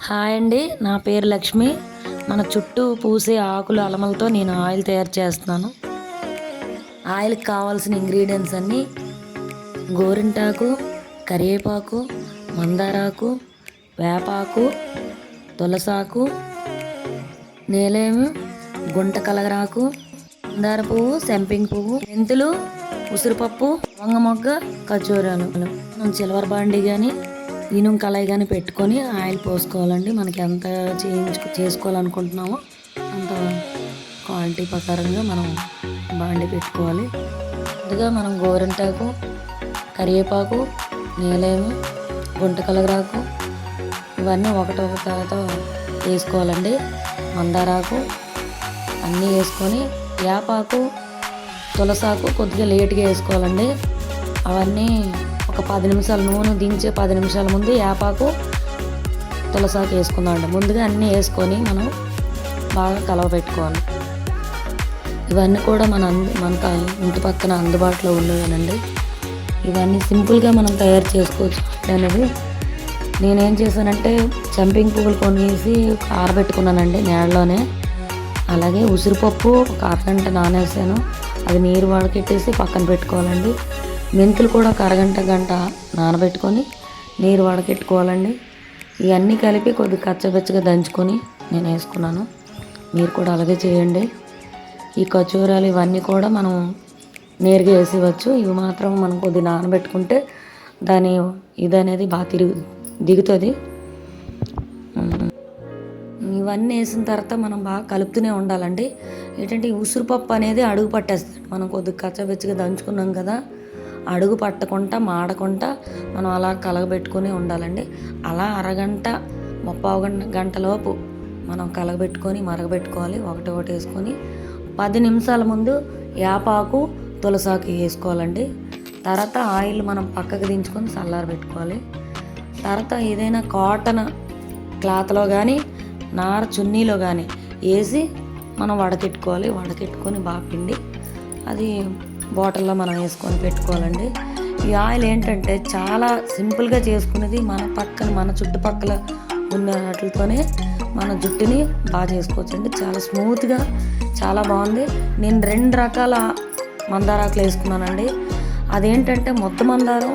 Hi అండి, నా పేరు లక్ష్మి. మన చుట్టూ పూసే ఆకులు అలమలతో నేను ఆయిల్ తయారు చేస్తున్నాను. ఆయిల్కి కావాల్సిన ఇంగ్రీడియంట్స్ అన్నీ గోరింటాకు, కరివేపాకు, మందారాకు, వేపాకు, తులసాకు, నేలేము, గుంట కలగరాకు, మందార పువ్వు, సంపింగ్ పువ్వు, మెంతులు, ఉసిరిపప్పు, వంగ మొగ్గ, ఖర్జూరాలు. మనం సిల్వర్ బాండీ కానీ ఇనుం కళాయి కానీ పెట్టుకొని ఆయిల్ పోసుకోవాలండి. మనకి ఎంత చేసుకోవాలనుకుంటున్నామో అంత క్వాంటిటీ ప్రకారంగా మనం బాండీ పెట్టుకోవాలి. ముందుగా మనం గోరింటాకు, కరివేపాకు, నీలేము, గుంట కలగరాకు ఇవన్నీ ఒకటొక తర్వాత వేసుకోవాలండి. మందారాకు అన్నీ వేసుకొని వేపాకు, తులసాకు కొద్దిగా లేట్గా వేసుకోవాలండి. అవన్నీ ఒక 10 నిమిషాలు, నూనె దించే 10 నిమిషాల ముందు వేపాకు, తులసాకు వేసుకుందామండి. ముందుగా అన్నీ వేసుకొని మనం బాగా కలవపెట్టుకోవాలి. ఇవన్నీ కూడా మనకు ఇంటి పక్కన అందుబాటులో ఉండేవేనండి. ఇవన్నీ సింపుల్గా మనం తయారు చేసుకోవచ్చు అనేది. నేనేం చేశానంటే సంపింగ్ పువ్వులు కొనేసి ఆరబెట్టుకున్నానండి నీళ్ళలోనే. అలాగే ఉసిరిపప్పు ఒక అరగంట నానేసాను, అది నీరు వడకెట్టేసి పక్కన పెట్టుకోవాలండి. మెంతులు కూడా ఒక గంట నానబెట్టుకొని నీరు వడకెట్టుకోవాలండి. ఇవన్నీ కలిపి కొద్దిగా కచ్చబెచ్చగా దంచుకొని నేను వేసుకున్నాను. మీరు కూడా అలాగే చేయండి. ఈ ఖర్జూరాలు ఇవన్నీ కూడా మనం నేరుగా వేసేవచ్చు. ఇవి మాత్రం మనం కొద్దిగా నానబెట్టుకుంటే దాని ఇది అనేది బాగా దిగుతుంది. ఇవన్నీ వేసిన తర్వాత మనం బాగా కలుపుతూనే ఉండాలండి. ఏంటంటే ఈ ఉసిరిపప్పు అనేది అడుగు పట్టేస్తుంది. మనం కొద్దిగా కచ్చబెచ్చగా దంచుకున్నాం కదా, అడుగు పట్టకుండా మాడకుండా మనం అలా కలగబెట్టుకుని ఉండాలండి. అలా అరగంట 30 గంటలోపు మనం కలగబెట్టుకొని మరగబెట్టుకోవాలి. ఒకటి వేసుకొని 10 నిమిషాల ముందు వేపాకు, తులసాకు వేసుకోవాలండి. తర్వాత ఆయిల్ మనం పక్కకు దించుకొని చల్లారబెట్టుకోవాలి. తర్వాత ఏదైనా కాటన్ క్లాత్లో కానీ నార చున్నీలో కానీ వేసి మనం వడకెట్టుకోవాలి. వడకెట్టుకొని బాగా పిండి అది బాటిల్లో మనం వేసుకొని పెట్టుకోవాలండి. ఈ ఆయిల్ ఏంటంటే చాలా సింపుల్గా చేసుకునేది. మన చుట్టుపక్కల ఉన్న వాటితోనే మన జుట్టుని బాగా చేసుకోవచ్చండి. చాలా స్మూత్గా చాలా బాగుంది. నేను 2 రకాల మందారాకులు వేసుకున్నానండి. అదేంటంటే మొత్తం మందారం,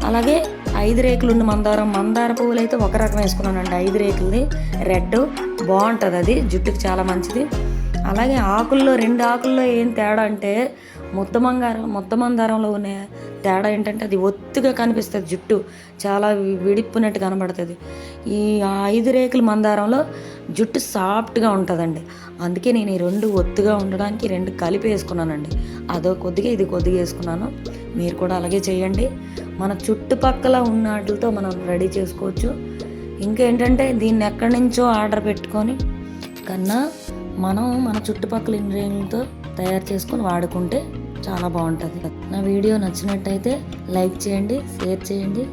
అలాగే 5 రేకులు ఉన్న మందార పువ్వులు అయితే ఒక రకం వేసుకున్నానండి. 5 రేకులది రెడ్ బాగుంటుంది, అది జుట్టుకి చాలా మంచిది. అలాగే ఆకుల్లో 2 ఆకుల్లో ఏం తేడా అంటే మొత్తం మందారంలో ఉన్న తేడా ఏంటంటే అది ఒత్తుగా కనిపిస్తుంది, జుట్టు చాలా విడిప్పునట్టు కనబడుతుంది. ఈ 5 రేకుల మందారంలో జుట్టు సాఫ్ట్గా ఉంటుందండి. అందుకే నేను ఈ 2 ఒత్తుగా ఉండడానికి 2 కలిపి వేసుకున్నానండి. అదో కొద్దిగా ఇది కొద్దిగా వేసుకున్నాను. మీరు కూడా అలాగే చేయండి. మన చుట్టుపక్కల ఉన్న వాటితో మనం రెడీ చేసుకోవచ్చు. ఇంకేంటంటే దీన్ని ఎక్కడి నుంచో ఆర్డర్ పెట్టుకొని కన్నా మనం మన చుట్టుపక్కల ఇంగ్రీడియంట్తో తయారు చేసుకొని వాడుకుంటే చాలా బాగుంటుంది. నా వీడియో నచ్చినట్టయితే లైక్ చేయండి, షేర్ చేయండి.